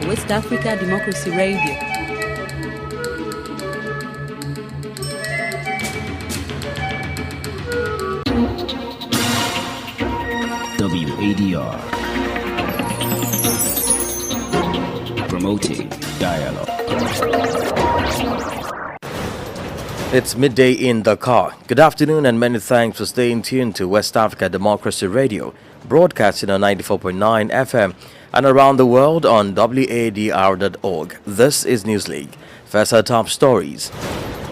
to West Africa Democracy Radio. WADR, promoting dialogue. It's midday in Dakar. Good afternoon and many thanks for staying tuned to West Africa Democracy Radio, broadcasting on 94.9 FM and around the world on WADR.org. This is Newslink. First, our top stories.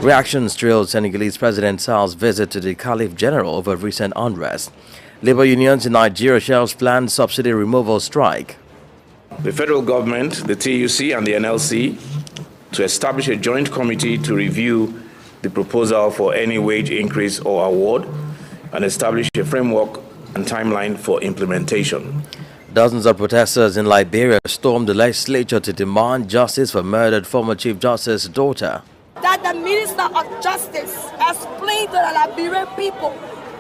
Reactions trailed Senegalese President Sall's visit to the Caliph General over recent unrest. Labour unions in Nigeria shelves planned subsidy removal strike. The federal government, the TUC and the NLC to establish a joint committee to review the proposal for any wage increase or award and establish a framework and timeline for implementation. Dozens of protesters in Liberia stormed the legislature to demand justice for murdered former Chief Justice's daughter. That the Minister of Justice explained to the Liberian people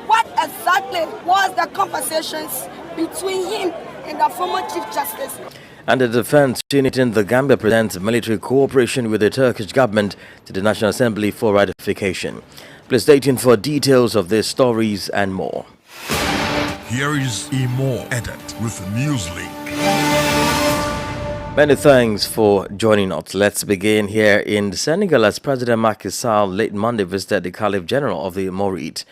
what exactly was the conversations between him and the former Chief Justice. And the defense unit in the Gambia presents military cooperation with the Turkish government to the National Assembly for ratification. Please stay tuned for details of these stories and more. Here is Imoh Edet with Newslink. Many thanks for joining us. Let's begin here in Senegal as President Macky Sall late Monday visited the Caliph General of the Imoh.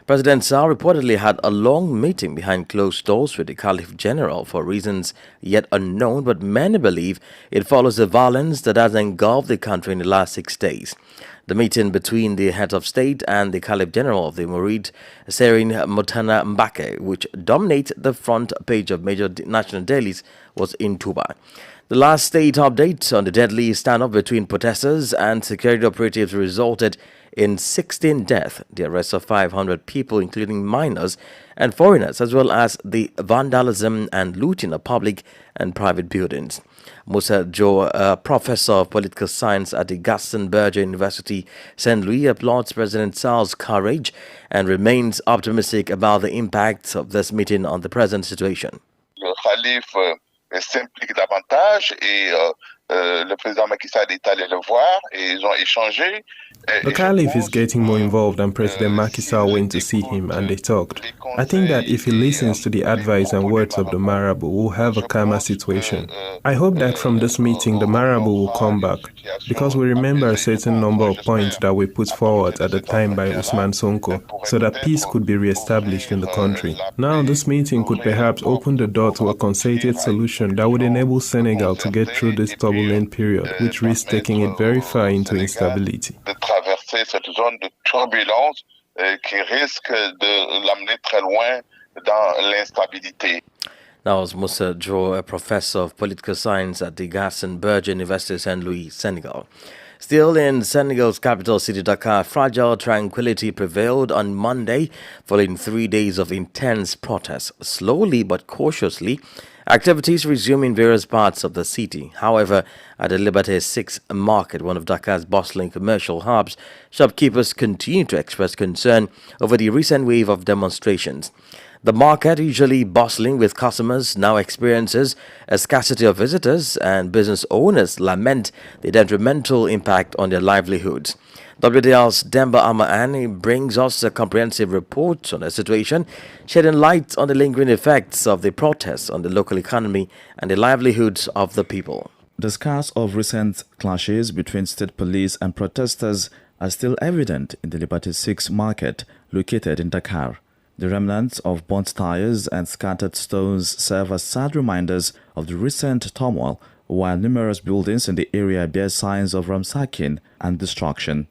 President Sall reportedly had a long meeting behind closed doors with the Caliph General for reasons yet unknown, but many believe it follows the violence that has engulfed the country in the last 6 days. The meeting between the head of state and the Caliph General of the Imoh, Serine Motana Mbake, which dominates the front page of major national dailies, was in Touba. The last state update on the deadly standoff between protesters and security operatives resulted in 16 deaths, the arrest of 500 people, including minors and foreigners, as well as the vandalism and looting of public and private buildings. Musa Joe, a professor of political science at the Gaston Berger University, St. Louis, applauds President Sall's courage and remains optimistic about the impact of this meeting on the present situation. Le Khalif s'implique davantage et le président Macky Sall est allé le voir et ils ont échangé. The Caliph is getting more involved and President Macky Sall went to see him and they talked. I think that if he listens to the advice and words of the Marabout, we'll have a calmer situation. I hope that from this meeting the Marabout will come back because we remember a certain number of points that were put forward at the time by Ousmane Sonko so that peace could be re-established in the country. Now this meeting could perhaps open the door to a concerted solution that would enable Senegal to get through this turbulent period, which risks taking it very far into instability. Traverser cette zone de turbulence qui risque de l'amener très loin dans l'instabilité. That was Musa Joe, a professor of political science at the Gaston Berger University, St. Louis, Senegal. Still in Senegal's capital city Dakar, fragile tranquility prevailed on Monday following 3 days of intense protests. Slowly but cautiously, activities resume in various parts of the city. However, at the Liberté 6 market, one of Dakar's bustling commercial hubs, shopkeepers continue to express concern over the recent wave of demonstrations. The market, usually bustling with customers, now experiences a scarcity of visitors, and business owners lament the detrimental impact on their livelihoods. WDR's Demba Amaani brings us a comprehensive report on the situation, shedding light on the lingering effects of the protests on the local economy and the livelihoods of the people. The scars of recent clashes between state police and protesters are still evident in the Liberté 6 market located in Dakar. The remnants of burnt tires and scattered stones serve as sad reminders of the recent turmoil, while numerous buildings in the area bear signs of ransacking and destruction.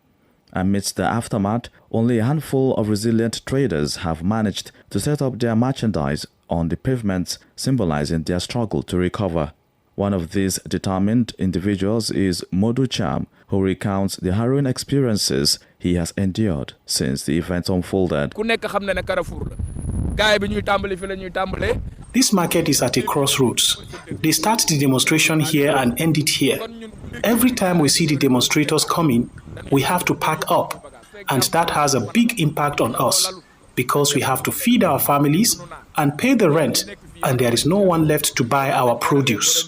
Amidst the aftermath, only a handful of resilient traders have managed to set up their merchandise on the pavements, symbolizing their struggle to recover. One of these determined individuals is Modu Cham, who recounts the harrowing experiences he has endured since the event unfolded. This market is at a crossroads. They start the demonstration here and end it here. Every time we see the demonstrators coming, we have to pack up, and that has a big impact on us because we have to feed our families and pay the rent and there is no one left to buy our produce.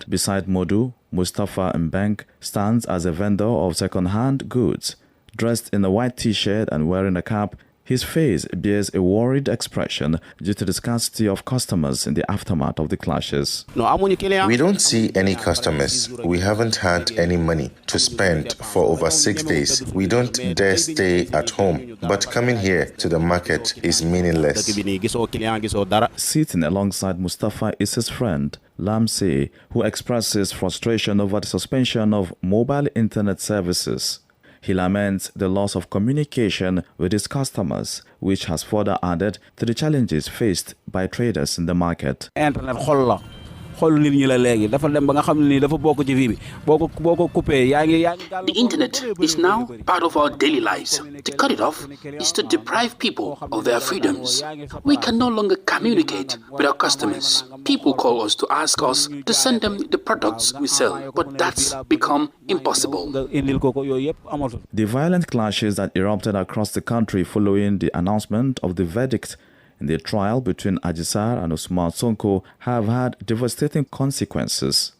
Beside Modu, Mustafa Mbank stands as a vendor of second-hand goods. Dressed in a white t-shirt and wearing a cap, his face bears a worried expression due to the scarcity of customers in the aftermath of the clashes. We don't see any customers. We haven't had any money to spend for over 6 days. We don't dare stay at home, but coming here to the market is meaningless. Sitting alongside Mustafa is his friend, Lamse, who expresses frustration over the suspension of mobile internet services. He laments the loss of communication with his customers, which has further added to the challenges faced by traders in the market. The internet is now part of our daily lives. To cut it off is to deprive people of their freedoms. We can no longer communicate with our customers. People call us to ask us to send them the products we sell, but that's become impossible. The violent clashes that erupted across the country following the announcement of the verdict in the trial between Ajisar and Usman Sonko have had devastating consequences.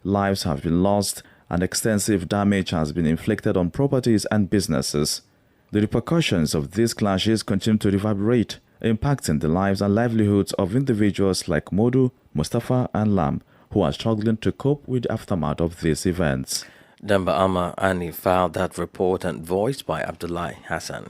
Lives have been lost and extensive damage has been inflicted on properties and businesses. The repercussions of these clashes continue to reverberate, impacting the lives and livelihoods of individuals like Modu, Mustafa and Lam, who are struggling to cope with the aftermath of these events. Demba Ama Ani filed that report and voiced by Abdullahi Hassan.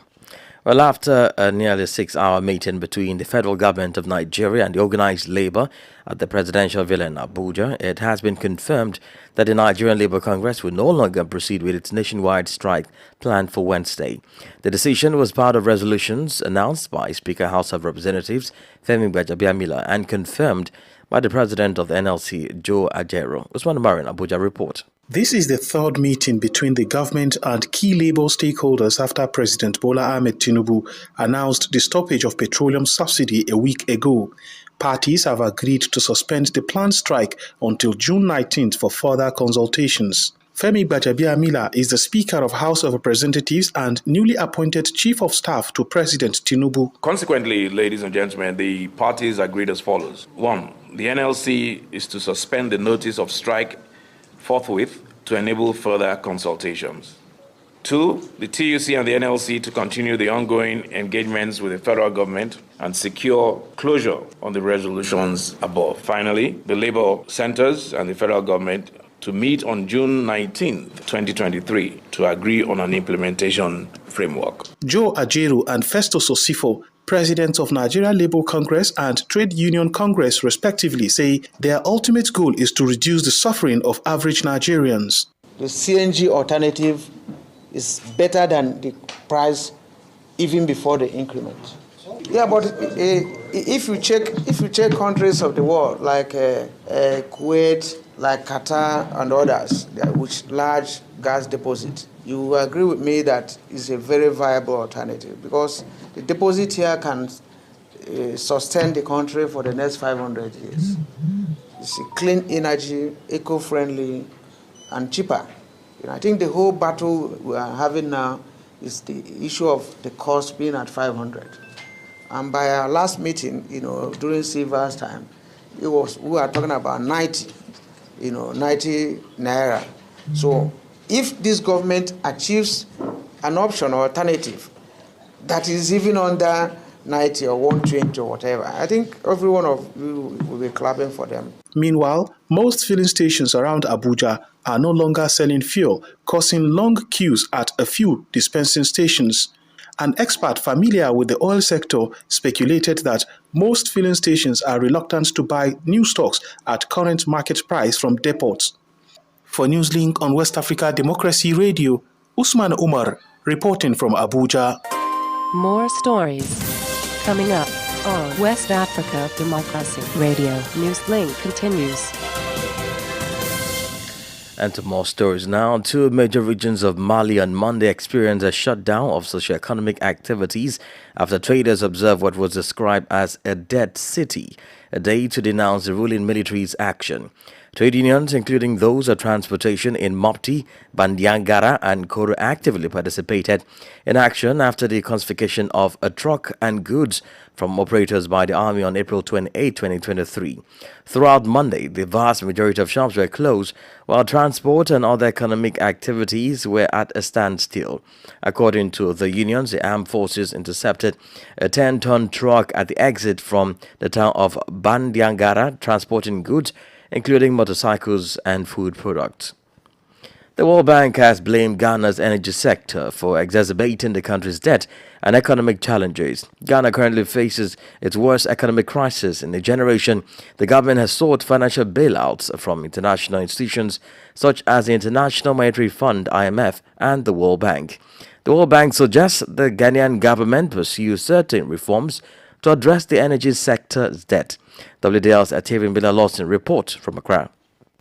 Well, after a nearly 6-hour meeting between the federal government of Nigeria and the organized labor at the presidential villa in Abuja, it has been confirmed that the Nigerian Labour Congress will no longer proceed with its nationwide strike planned for Wednesday. The decision was part of resolutions announced by Speaker House of Representatives Femi Gbajabiamila and confirmed by the president of the NLC, Joe Ajero. Usman Marin, Abuja report. This is the third meeting between the government and key labor stakeholders after President Bola Ahmed Tinubu announced the stoppage of petroleum subsidy a week ago. Parties have agreed to suspend the planned strike until June 19th for further consultations. Femi Gbajabiamila is the Speaker of House of Representatives and newly appointed Chief of Staff to President Tinubu. Consequently, ladies and gentlemen, the parties agreed as follows. 1. The NLC is to suspend the notice of strike forthwith to enable further consultations. 2. The TUC and the NLC to continue the ongoing engagements with the federal government and secure closure on the resolutions above. Finally, the labor centers and the federal government to meet on June 19, 2023 to agree on an implementation framework. Joe Ajero and Festus Osifo, presidents of Nigeria Labour Congress and Trade Union Congress respectively, say their ultimate goal is to reduce the suffering of average Nigerians. The CNG alternative is better than the price even before the increment. Yeah, but if you check countries of the world like Kuwait, like Qatar and others, which large gas deposit, you agree with me that it's a very viable alternative because the deposit here can sustain the country for the next 500 years. It's a clean energy, eco-friendly, and cheaper. I think the whole battle we are having now is the issue of the cost being at 500. And by our last meeting, during Silva's time, we were talking about 90 naira. So if this government achieves an option or alternative that is even under 90 or 120 or whatever, I think every one of you will be clapping for them. Meanwhile, most filling stations around Abuja are no longer selling fuel, causing long queues at a few dispensing stations. An expert familiar with the oil sector speculated that most filling stations are reluctant to buy new stocks at current market price from depots. For Newslink on West Africa Democracy Radio, Usman Umar reporting from Abuja. More stories coming up on West Africa Democracy Radio. Newslink continues. And to more stories now. Two major regions of Mali on Monday experienced a shutdown of socio-economic activities after traders observed what was described as a dead city, a day to denounce the ruling military's action. Trade unions, including those of transportation in Mopti, Bandiangara and Koro, actively participated in action after the confiscation of a truck and goods from operators by the army on April 28, 2023. Throughout Monday, the vast majority of shops were closed, while transport and other economic activities were at a standstill. According to the unions, the armed forces intercepted a 10-ton truck at the exit from the town of Bandiangara transporting goods, including motorcycles and food products. The World Bank has blamed Ghana's energy sector for exacerbating the country's debt and economic challenges. Ghana currently faces its worst economic crisis in a generation. The government has sought financial bailouts from international institutions such as the International Monetary Fund (IMF) and the World Bank. The World Bank suggests the Ghanaian government pursue certain reforms to address the energy sector's debt. WDL's Atavian Bila Lawson report from Accra.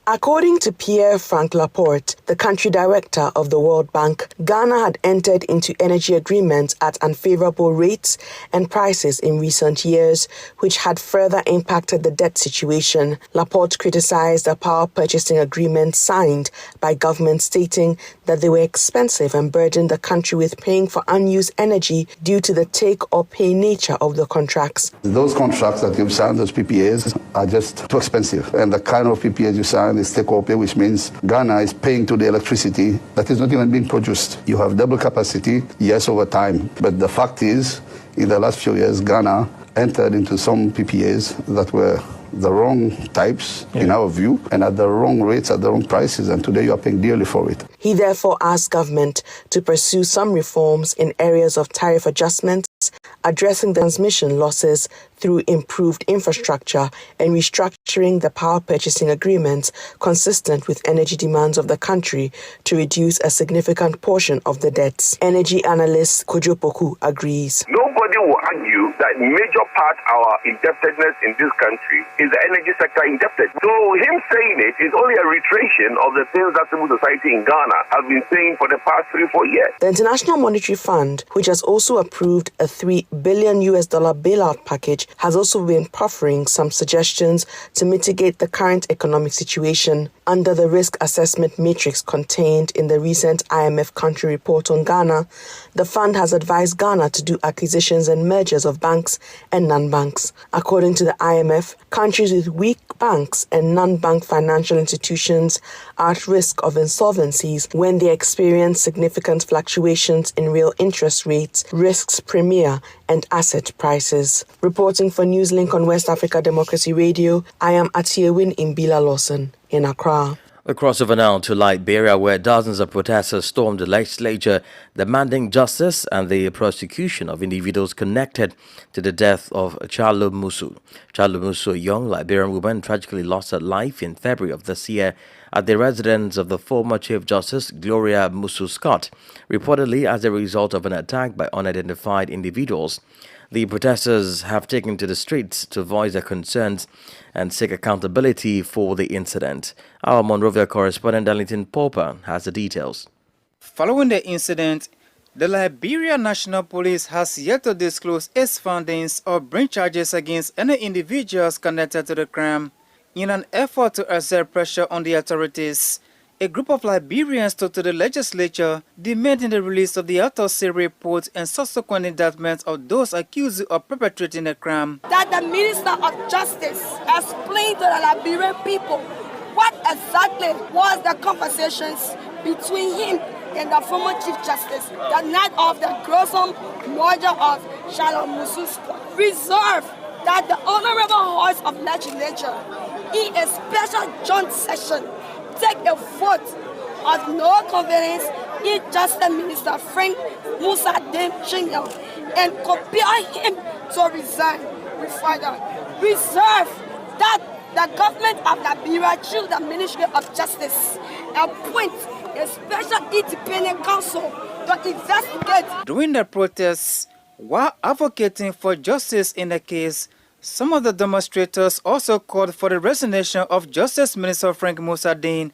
According to Pierre-Frank Laporte, the country director of the World Bank, Ghana had entered into energy agreements at unfavorable rates and prices in recent years, which had further impacted the debt situation. Laporte criticized the power purchasing agreements signed by government, stating that they were expensive and burdened the country with paying for unused energy due to the take-or-pay nature of the contracts. Those contracts that you've signed, those PPAs, are just too expensive. And the kind of PPAs you sign is take-or-pay, which means Ghana is paying to the electricity that is not even being produced. You have double capacity, yes, over time. But the fact is, in the last few years, Ghana entered into some PPAs that were the wrong types, in our view, and at the wrong rates, at the wrong prices, and today you are paying dearly for it. He therefore asked government to pursue some reforms in areas of tariff adjustments, addressing the transmission losses through improved infrastructure and restructuring the power purchasing agreements consistent with energy demands of the country to reduce a significant portion of the debts. Energy analyst Kojo Poku agrees. Nobody will argue that major part of our indebtedness in this country is the energy sector indebted. So him saying it is only a reiteration of the things that civil society in Ghana has been saying for the past 3-4 years. The International Monetary Fund, which has also approved a $3 billion bailout package, has also been proffering some suggestions to mitigate the current economic situation. Under the risk assessment matrix contained in the recent IMF country report on Ghana, the fund has advised Ghana to do acquisitions and mergers of banks and non-banks. According to the IMF, countries with weak banks and non-bank financial institutions are at risk of insolvencies when they experience significant fluctuations in real interest rates, risks premium, and asset prices. Reporting for Newslink on West Africa Democracy Radio, I am Atiewin Imbila Lawson in Accra. The crossover now to Liberia, where dozens of protesters stormed the legislature demanding justice and the prosecution of individuals connected to the death of Charlo Musu. Charlo Musu, a young Liberian woman, tragically lost her life in February of this year at the residence of the former Chief Justice Gloria Musu Scott, reportedly as a result of an attack by unidentified individuals. The protesters have taken to the streets to voice their concerns and seek accountability for the incident. Our Monrovia correspondent Darlington Popper has the details. Following the incident, the Liberia National Police has yet to disclose its findings or bring charges against any individuals connected to the crime. In an effort to exert pressure on the authorities, a group of Liberians took to the legislature demanding the release of the autopsy report and subsequent indictment of those accused of perpetrating the crime. That the Minister of Justice explained to the Liberian people what exactly was the conversations between him and the former Chief Justice the night of the gruesome murder of Charlo Musu. Reserve that the Honorable House of Legislature in a special joint session take a vote of no confidence in Justice Minister Frank Musa Dem Chinyel and compel him to resign. Reserve that the government of Liberia, through the Ministry of Justice, appoint a special independent counsel to investigate. During the protests, while advocating for justice in the case, some of the demonstrators also called for the resignation of Justice Minister Frank Musa Dem,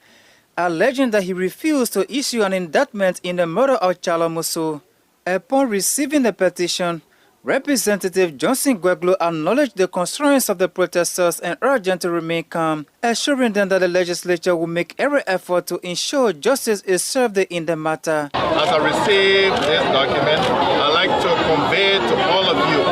alleging that he refused to issue an indictment in the murder of Charlo Musu. Upon receiving the petition, Representative Johnson Gweglo acknowledged the concerns of the protesters and urged them to remain calm, assuring them that the legislature will make every effort to ensure justice is served in the matter. As I receive this document, I'd like to convey to all of you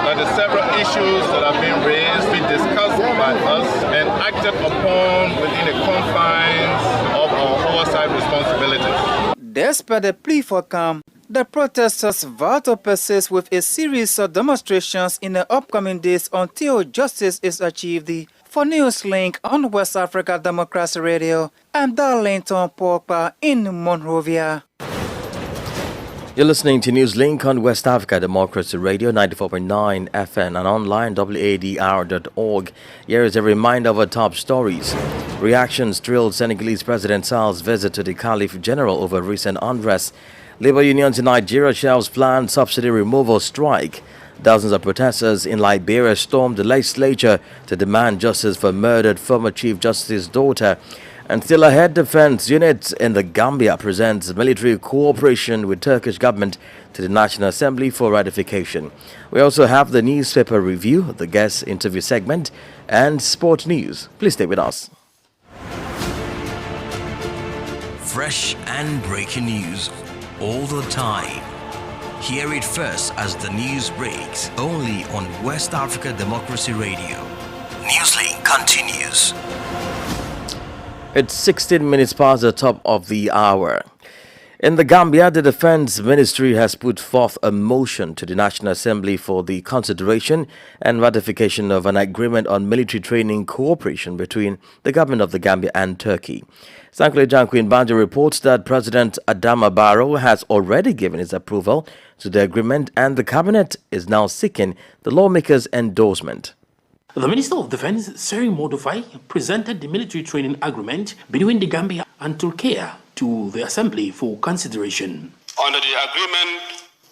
that the several issues that have been raised be discussed by us and acted upon within the confines of our oversight responsibilities. Despite the plea for calm, the protesters vow to persist with a series of demonstrations in the upcoming days until justice is achieved. For Newslink on West Africa Democracy Radio, I'm Darlington Porpa in Monrovia. You're listening to Newslink on West Africa Democracy Radio 94.9 FM and online WADR.org. Here is a reminder of our top stories. Reactions thrilled Senegalese President Sall's visit to the Caliph General over recent unrest. Labour unions in Nigeria shelves planned subsidy removal strike. Dozens of protesters in Liberia stormed the legislature to demand justice for murdered former Chief Justice's daughter. And still ahead, defense units in the Gambia presents military cooperation with Turkish government to the National Assembly for ratification. We also have the newspaper review, the guest interview segment, and sport news. Please stay with us. Fresh and breaking news all the time. Hear it first as the news breaks, only on West Africa Democracy Radio. Newslink continues. It's 16 minutes past the top of the hour. In the Gambia, the Defense Ministry has put forth a motion to the National Assembly for the consideration and ratification of an agreement on military training cooperation between the government of the Gambia and Turkey. Sankule Janquin Banjo reports that President Adama Barrow has already given his approval to the agreement and the cabinet is now seeking the lawmakers' endorsement. The Minister of Defense, Seri Modofai, presented the military training agreement between the Gambia and Turkey to the Assembly for consideration. Under the agreement,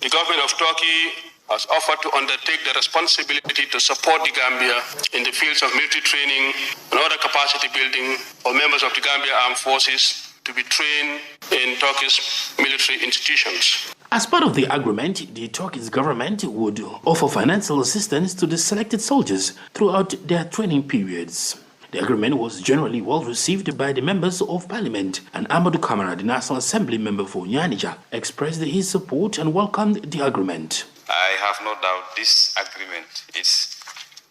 the government of Turkey has offered to undertake the responsibility to support the Gambia in the fields of military training and other capacity building for members of the Gambia Armed Forces to be trained in Turkish military institutions. As part of the agreement, the Turkish government would offer financial assistance to the selected soldiers throughout their training periods. The agreement was generally well received by the members of parliament, and Amadou Kamara, the National Assembly member for Nyanija, expressed his support and welcomed the agreement. I have no doubt this agreement is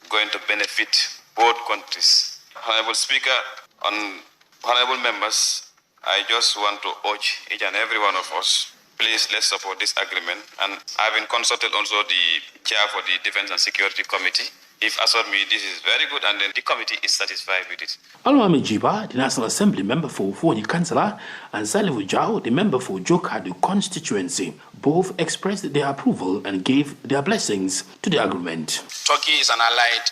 going to benefit both countries. Honorable Speaker, honorable members, I just want to urge each and every one of us, please let's support this agreement. And I've been consulted also the chair for the Defense and Security Committee. If assured me this is very good and then the committee is satisfied with it. Alwami Jiba, the National Assembly member for Foni Councillor, and Salifu Jao, the member for Jokadu constituency, both expressed their approval and gave their blessings to the agreement. Turkey is an allied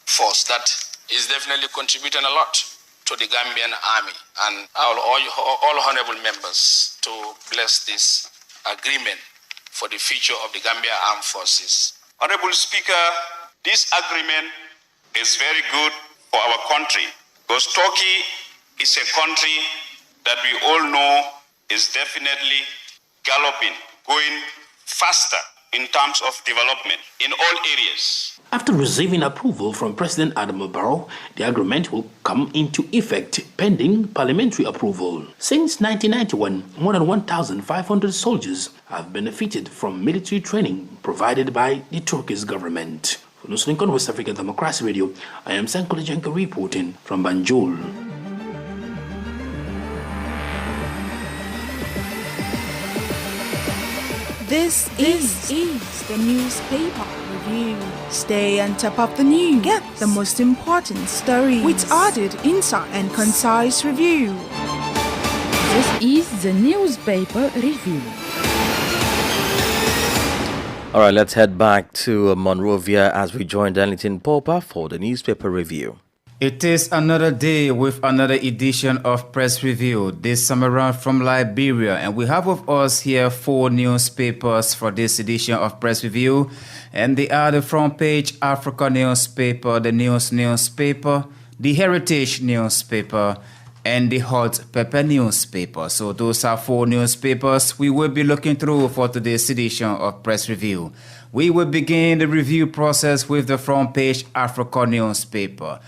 force that is definitely contributing a lot to the Gambian army, and I will urge all honorable members to bless this agreement for the future of the Gambia Armed Forces. Honorable Speaker, this agreement is very good for our country because Turkey is a country that we all know is definitely galloping, going faster in terms of development in all areas. After receiving approval from President Adama Barrow, the agreement will come into effect pending parliamentary approval. Since 1991, more than 1,500 soldiers have benefited from military training provided by the Turkish government. For Newslink on West Africa Democracy Radio, I am Sankule Janka reporting from Banjul. This is the newspaper review. Stay on top of the news. Get the most important stories with added insight and concise review. This is the newspaper review. All right, let's head back to Monrovia as we join Darlington Porpa for the newspaper review. It is another day with another edition of Press Review, this time around from Liberia. And we have with us here 4 newspapers for this edition of Press Review. And they are the Front Page Africa newspaper, the News newspaper, the Heritage newspaper, and the Hot Pepper newspaper. So those are 4 newspapers we will be looking through for today's edition of Press Review. We will begin the review process with the front page Africa newspaper.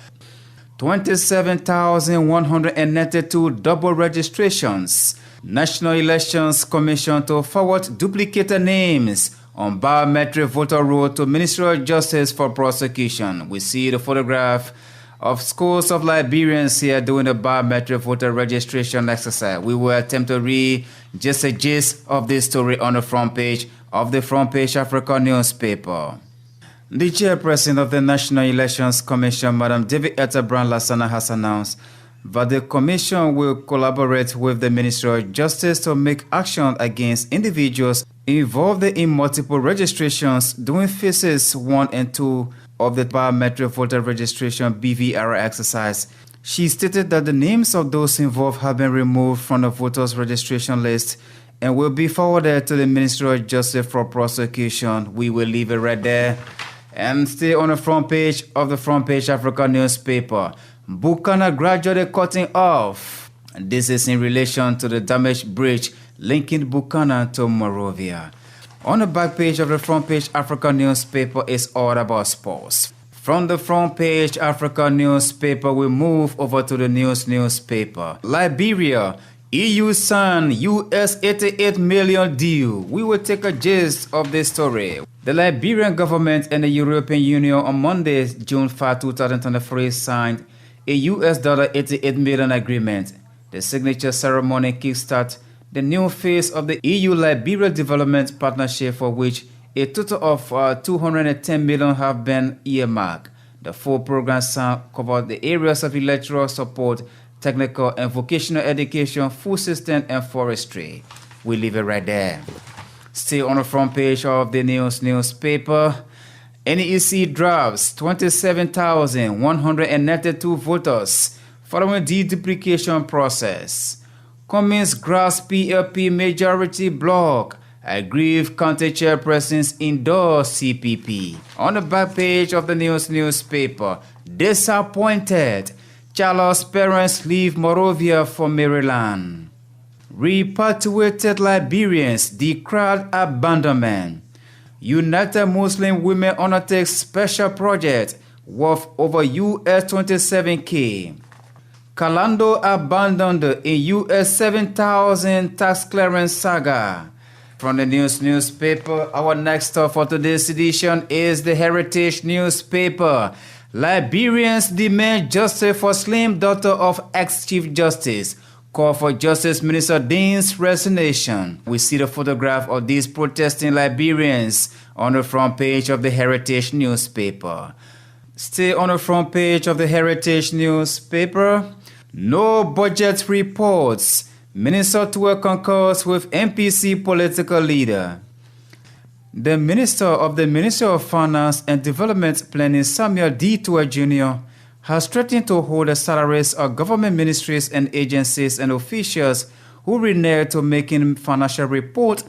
27,192 double registrations. National Elections Commission to forward duplicated names on biometric voter roll to Ministry of Justice for prosecution. We see the photograph of scores of Liberians here doing the biometric voter registration exercise. We will attempt to read just a gist of this story on the front page of the Front Page Africa newspaper. The chairperson of the National Elections Commission, Madam David Brand Lassana, has announced that the Commission will collaborate with the Ministry of Justice to make action against individuals involved in multiple registrations during phases 1 and 2 of the biometric voter registration BVR exercise. She stated that the names of those involved have been removed from the voters' registration list and will be forwarded to the Ministry of Justice for prosecution. We will leave it right there. And stay on the front page of the Front Page Africa newspaper. Bukana gradually cutting off. This is in relation to the damaged bridge linking Bukana to Monrovia. On the back page of the Front Page Africa newspaper is all about sports. From the Front Page Africa newspaper, we move over to the newspaper. Liberia, EU signed US 88 million deal. We will take a gist of this story. The Liberian government and the European Union on Monday, June 5, 2023, signed a US $88 million agreement. The signature ceremony kickstarts the new phase of the EU-Liberia Development Partnership, for which a total of $210 million have been earmarked. The full program covers the areas of electoral support, technical and vocational education, food system, and forestry. We leave it right there. Still on the front page of the newspaper, NEC drafts 27,192 voters following deduplication process. Cummins grasp PLP majority block. Aggrieved county chairpersons endorse CPP. On the back page of the newspaper, disappointed. Charles' parents leave Monrovia for Maryland. Repatriated Liberians declared abandonment. United Muslim Women undertakes special project worth over US $27K. Calando abandoned in US 7,000 tax clearance saga. From the newspaper, our next stop for today's edition is the Heritage newspaper. Liberians demand justice for Slim, daughter of ex-Chief Justice. Call for Justice Minister Dean's resignation. We see the photograph of these protesting Liberians on the front page of the Heritage newspaper. Stay on the front page of the Heritage newspaper. No budget reports. Minister Tour concurs with MPC political leader. The Minister of the Ministry of Finance and Development Planning, Samuel D. Tour Jr., has threatened to hold the salaries of government ministries and agencies and officials who renege to making financial report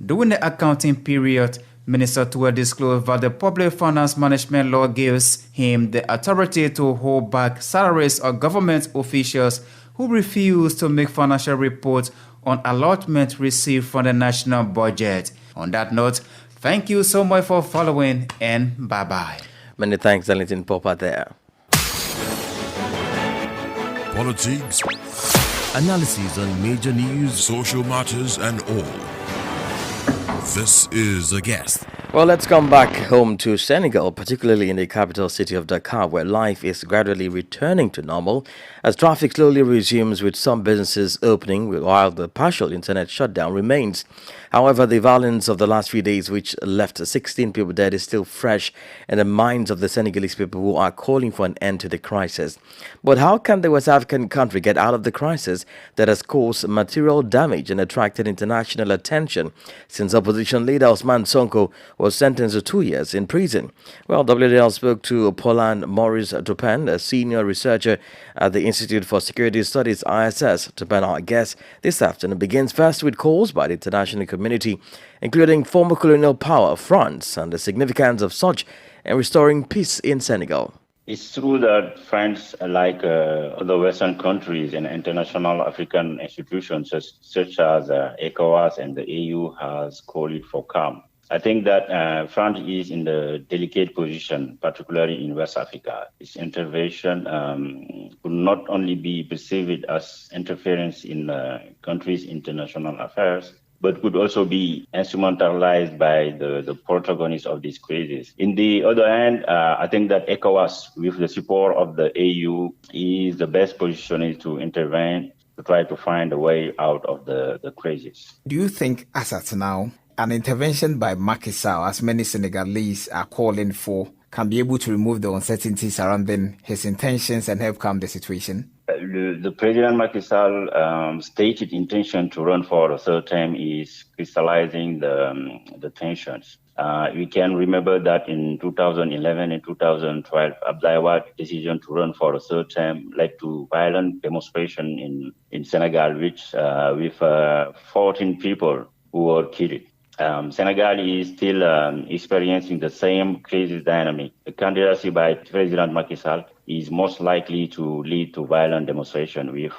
during the accounting period. Minister Tour disclosed that the Public Finance Management Law gives him the authority to hold back salaries of government officials who refuse to make financial reports on allotment received from the national budget. On that note, thank you so much for following, and bye-bye. Many thanks, Darlington Popper there. Politics, analysis on major news, social matters, and all. This is A Guest. Well, let's come back home to Senegal, particularly in the capital city of Dakar, where life is gradually returning to normal as traffic slowly resumes, with some businesses opening while the partial internet shutdown remains. However, the violence of the last few days, which left 16 people dead, is still fresh in the minds of the Senegalese people who are calling for an end to the crisis. But how can the West African country get out of the crisis that has caused material damage and attracted international attention since opposition leader Ousmane Sonko was sentenced to 2 years in prison? Well, WADR spoke to Pauline Maurice Turpin, a senior researcher at the Institute for Security Studies, ISS. Turpin, our guest this afternoon, begins first with calls by the international community, including former colonial power France, and the significance of such in restoring peace in Senegal. It's true that France, like other Western countries and international African institutions such as ECOWAS and the EU, has called it for calm. I think that France is in the delicate position, particularly in West Africa. Its intervention could not only be perceived as interference in countries' international affairs, but could also be instrumentalized by the protagonists of this crisis. In the other hand, I think that ECOWAS, with the support of the AU, is the best positioned to intervene to try to find a way out of the crisis. Do you think, as at now, an intervention by Macky Sall, as many Senegalese are calling for, can be able to remove the uncertainty surrounding his intentions and help calm the situation? The President Macky Sall stated intention to run for a third term is crystallizing the tensions. We can remember that in 2011 and 2012, Abdoulaye Wade's decision to run for a third term led to violent demonstration in Senegal, which with 14 people who were killed. Senegal is still experiencing the same crisis dynamic. The candidacy by President Macky Sall is most likely to lead to violent demonstration with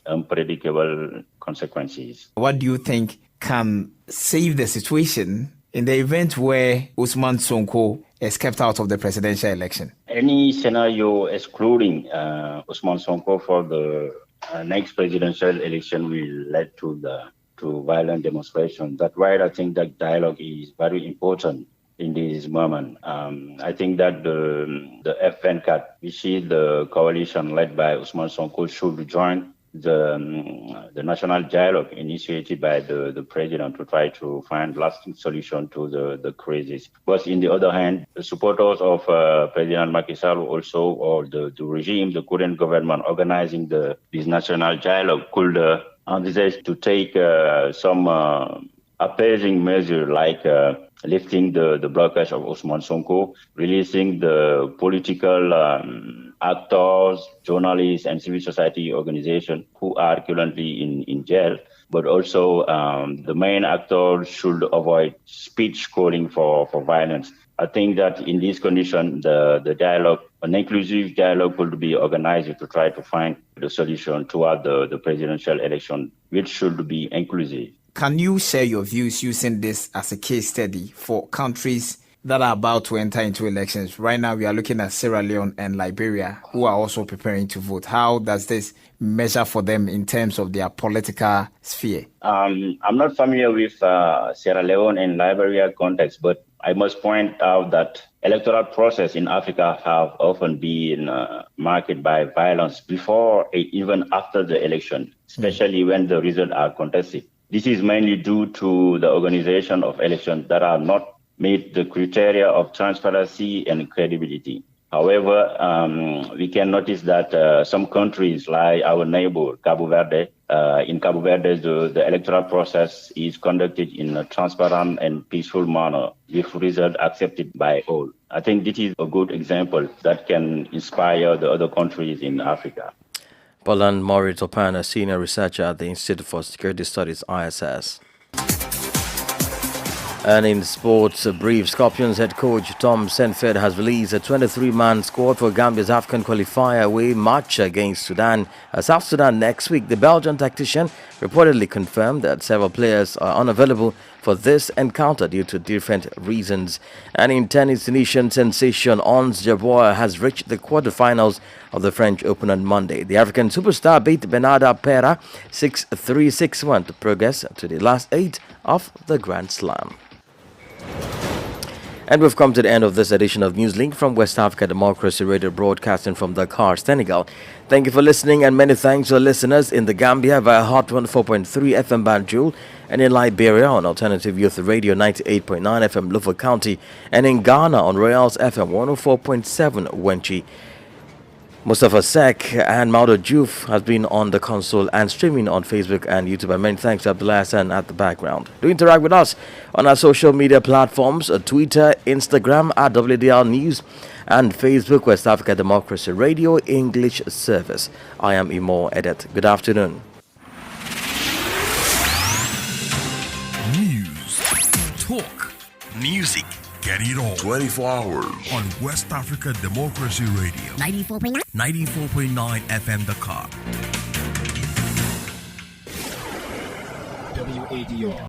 unpredictable consequences. What do you think can save the situation in the event where Ousmane Sonko is kept out of the presidential election? Any scenario excluding Ousmane Sonko for the next presidential election will lead to violent demonstration. That's why I think that dialogue is very important in this moment. I think that the F24, which is the coalition led by Ousmane Sonko, should join the national dialogue initiated by the president to try to find lasting solution to the crisis. But in the other hand, the supporters of President Macky Sall also, or the regime, the current government organizing this national dialogue could envisage to take some appeasing measure like lifting the blockage of Ousmane Sonko, releasing the political actors, journalists, and civil society organizations who are currently in jail. But also the main actors should avoid speech calling for violence. I think that in this condition, the dialogue, an inclusive dialogue, could be organized to try to find the solution toward the presidential election, which should be inclusive. Can you share your views using this as a case study for countries that are about to enter into elections? Right now, we are looking at Sierra Leone and Liberia, who are also preparing to vote. How does this measure for them in terms of their political sphere? I'm not familiar with Sierra Leone and Liberia context, but I must point out that electoral process in Africa have often been marked by violence before even after the election, especially when the results are contested. This is mainly due to the organization of elections that are not meet the criteria of transparency and credibility. However, we can notice that some countries like our neighbor, Cabo Verde, in Cabo Verde, the electoral process is conducted in a transparent and peaceful manner with results accepted by all. I think this is a good example that can inspire the other countries in Africa. Poland Moritz Opana, senior researcher at the Institute for Security Studies, ISS. And in sports brief, Scorpions head coach Tom Senford has released a 23-man squad for Gambia's African qualifier away match against South Sudan next week. The Belgian tactician reportedly confirmed that several players are unavailable for this encounter due to different reasons. And in tennis, Tunisian sensation Ons Jabeur has reached the quarterfinals of the French Open on Monday. The African superstar beat Benada Pera 6-3, 6-1 to progress to the last 8 of the Grand Slam. And we've come to the end of this edition of Newslink from West Africa Democracy Radio, broadcasting from Dakar, Senegal. Thank you for listening, and many thanks to our listeners in the Gambia via Hot 104.3 FM Banjul, and in Liberia on Alternative Youth Radio 98.9 FM Lufa County, and in Ghana on Royals FM 104.7 Wenchi. Mustafa Sek and Maudo Juf has been on the console and streaming on Facebook and YouTube. And many thanks to Abdullah Hassan at the background. Do interact with us on our social media platforms, Twitter, Instagram at WDR News, and Facebook, West Africa Democracy Radio English Service. I am Imoh Edet. Good afternoon. News, talk, music. Get it all 24 hours on West Africa Democracy Radio 94.9 FM Dakar. WADR